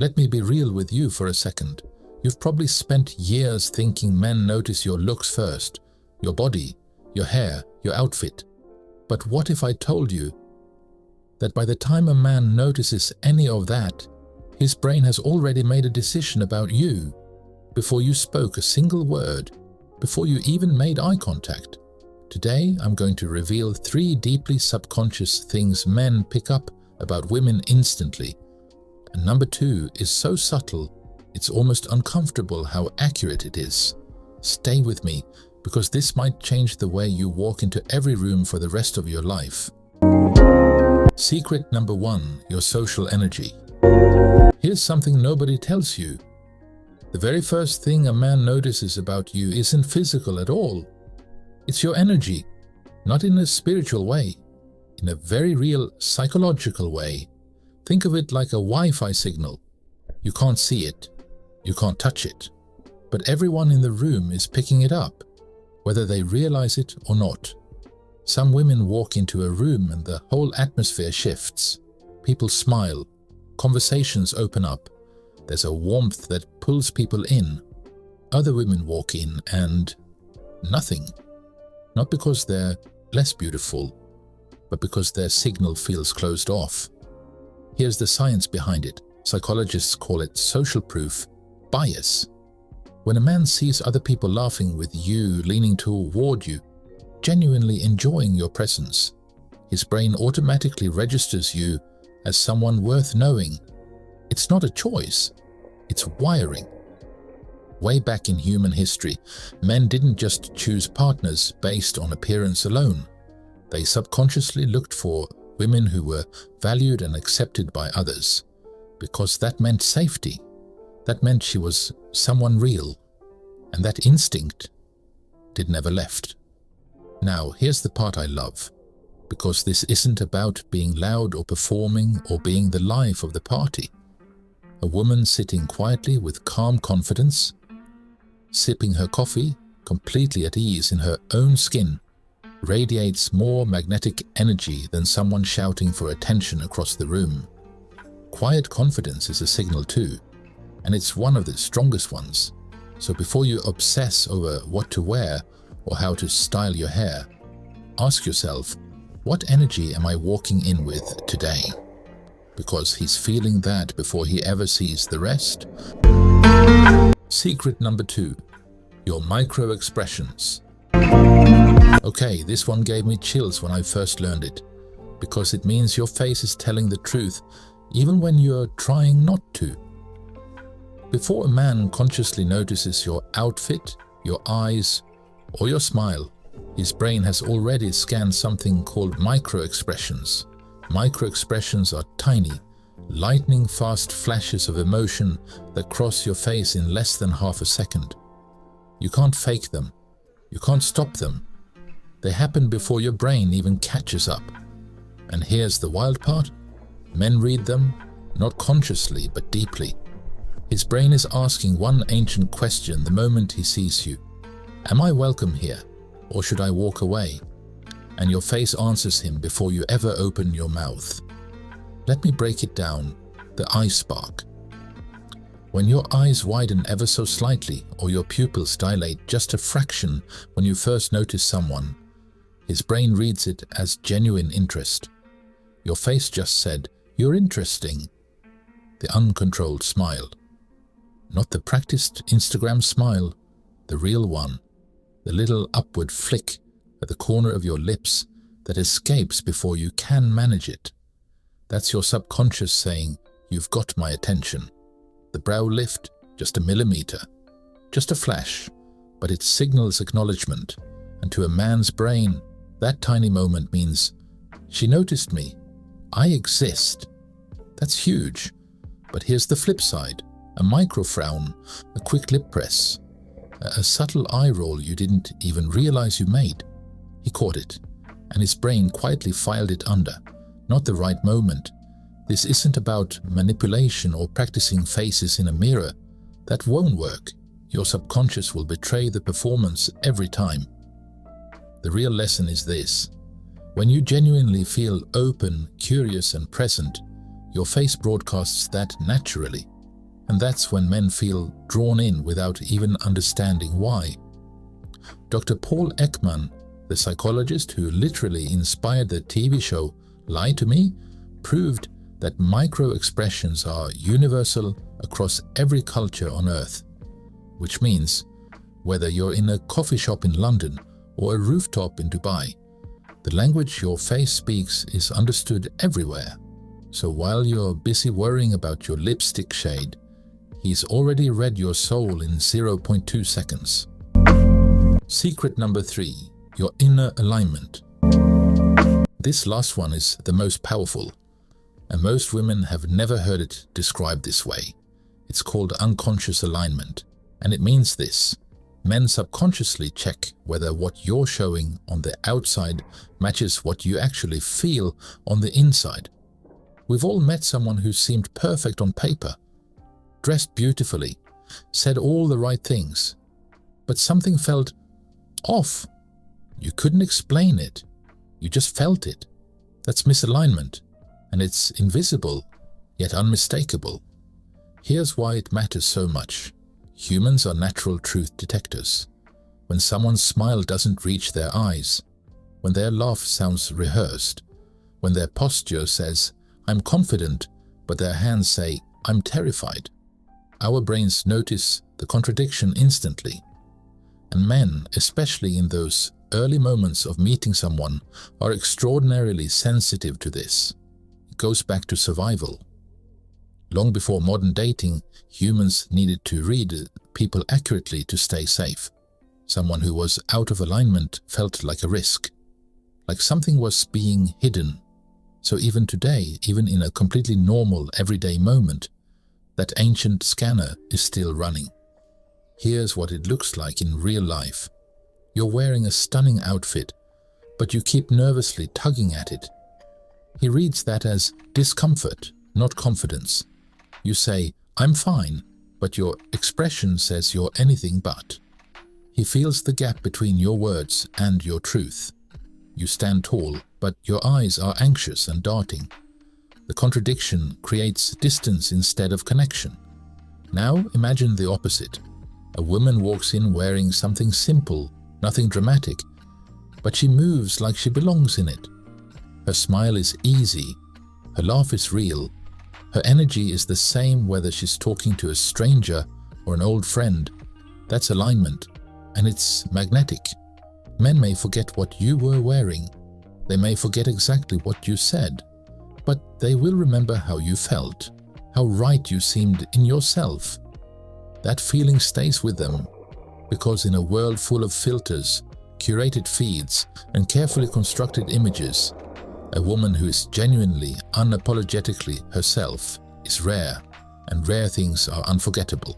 Let me be real with you for a second. You've probably spent years thinking men notice your looks first, your body, your hair, your outfit. But what if I told you that by the time a man notices any of that, his brain has already made a decision about you before you spoke a single word, before you even made eye contact? Today, I'm going to reveal 3 deeply subconscious things men pick up about women instantly. And number 2 is so subtle, it's almost uncomfortable how accurate it is. Stay with me, because this might change the way you walk into every room for the rest of your life. Secret number 1, your social energy. Here's something nobody tells you. The very first thing a man notices about you isn't physical at all. It's your energy, not in a spiritual way, in a very real psychological way. Think of it like a Wi-Fi signal. You can't see it, you can't touch it, but everyone in the room is picking it up, whether they realize it or not. Some women walk into a room and the whole atmosphere shifts. People smile, conversations open up. There's a warmth that pulls people in. Other women walk in and nothing. Not because they're less beautiful, but because their signal feels closed off. Here's the science behind it. Psychologists call it social proof bias. When a man sees other people laughing with you, leaning toward you, genuinely enjoying your presence, his brain automatically registers you as someone worth knowing. It's not a choice, it's wiring. Way back in human history, men didn't just choose partners based on appearance alone. They subconsciously looked for women who were valued and accepted by others, because that meant safety. That meant she was someone real, and that instinct did never left. Now, here's the part I love, because this isn't about being loud or performing or being the life of the party. A woman sitting quietly with calm confidence, sipping her coffee, completely at ease in her own skin, radiates more magnetic energy than someone shouting for attention across the room. Quiet confidence is a signal too, and it's one of the strongest ones. So before you obsess over what to wear or how to style your hair, ask yourself, what energy am I walking in with today? Because he's feeling that before he ever sees the rest. Secret number 2, your micro expressions. Okay, this one gave me chills when I first learned it, because it means your face is telling the truth even when you're trying not to. Before a man consciously notices your outfit, your eyes, or your smile, his brain has already scanned something called micro-expressions. Micro-expressions are tiny, lightning-fast flashes of emotion that cross your face in less than half a second. You can't fake them. You can't stop them. They happen before your brain even catches up. And here's the wild part. Men read them, not consciously but deeply. His brain is asking one ancient question the moment he sees you. Am I welcome here, or should I walk away? And your face answers him before you ever open your mouth. Let me break it down. The eye spark. When your eyes widen ever so slightly, or your pupils dilate just a fraction when you first notice someone, his brain reads it as genuine interest. Your face just said, "You're interesting." The uncontrolled smile. Not the practiced Instagram smile, the real one. The little upward flick at the corner of your lips that escapes before you can manage it. That's your subconscious saying, "You've got my attention." The brow lift, just a millimeter, just a flash, but it signals acknowledgement. And to a man's brain, that tiny moment means, "She noticed me. I exist." That's huge. But here's the flip side. A micro frown, a quick lip press, a subtle eye roll you didn't even realize you made. He caught it, and his brain quietly filed it under. Not the right moment. This isn't about manipulation or practicing faces in a mirror. That won't work. Your subconscious will betray the performance every time. The real lesson is this. When you genuinely feel open, curious, and present, your face broadcasts that naturally. And that's when men feel drawn in without even understanding why. Dr. Paul Ekman, the psychologist who literally inspired the TV show Lie to Me, proved that micro-expressions are universal across every culture on Earth, which means whether you're in a coffee shop in London or a rooftop in Dubai, the language your face speaks is understood everywhere. So while you're busy worrying about your lipstick shade, he's already read your soul in 0.2 seconds. Secret number 3, your inner alignment. This last one is the most powerful, and most women have never heard it described this way. It's called unconscious alignment, and it means this. Men subconsciously check whether what you're showing on the outside matches what you actually feel on the inside. We've all met someone who seemed perfect on paper, dressed beautifully, said all the right things, but something felt off. You couldn't explain it. You just felt it. That's misalignment, and it's invisible, yet unmistakable. Here's why it matters so much. Humans are natural truth detectors. When someone's smile doesn't reach their eyes, when their laugh sounds rehearsed, when their posture says, "I'm confident," but their hands say, "I'm terrified," our brains notice the contradiction instantly. And men, especially in those early moments of meeting someone, are extraordinarily sensitive to this. It goes back to survival. Long before modern dating, humans needed to read people accurately to stay safe. Someone who was out of alignment felt like a risk, like something was being hidden. So even today, even in a completely normal, everyday moment, that ancient scanner is still running. Here's what it looks like in real life. You're wearing a stunning outfit, but you keep nervously tugging at it. He reads that as discomfort, not confidence. You say, "I'm fine," but your expression says you're anything but. He feels the gap between your words and your truth. You stand tall, but your eyes are anxious and darting. The contradiction creates distance instead of connection. Now imagine the opposite. A woman walks in wearing something simple, nothing dramatic, but she moves like she belongs in it. Her smile is easy, her laugh is real, her energy is the same whether she's talking to a stranger or an old friend. That's alignment, and it's magnetic. Men may forget what you were wearing, they may forget exactly what you said, but they will remember how you felt, how right you seemed in yourself. That feeling stays with them, because in a world full of filters, curated feeds, and carefully constructed images, a woman who is genuinely, unapologetically herself is rare, and rare things are unforgettable.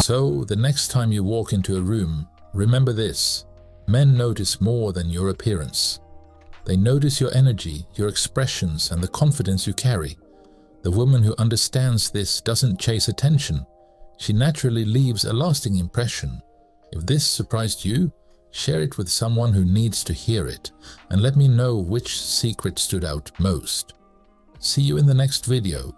So, the next time you walk into a room, remember this: men notice more than your appearance. They notice your energy, your expressions, and the confidence you carry. The woman who understands this doesn't chase attention. She naturally leaves a lasting impression. If this surprised you, share it with someone who needs to hear it, and let me know which secret stood out most. See you in the next video.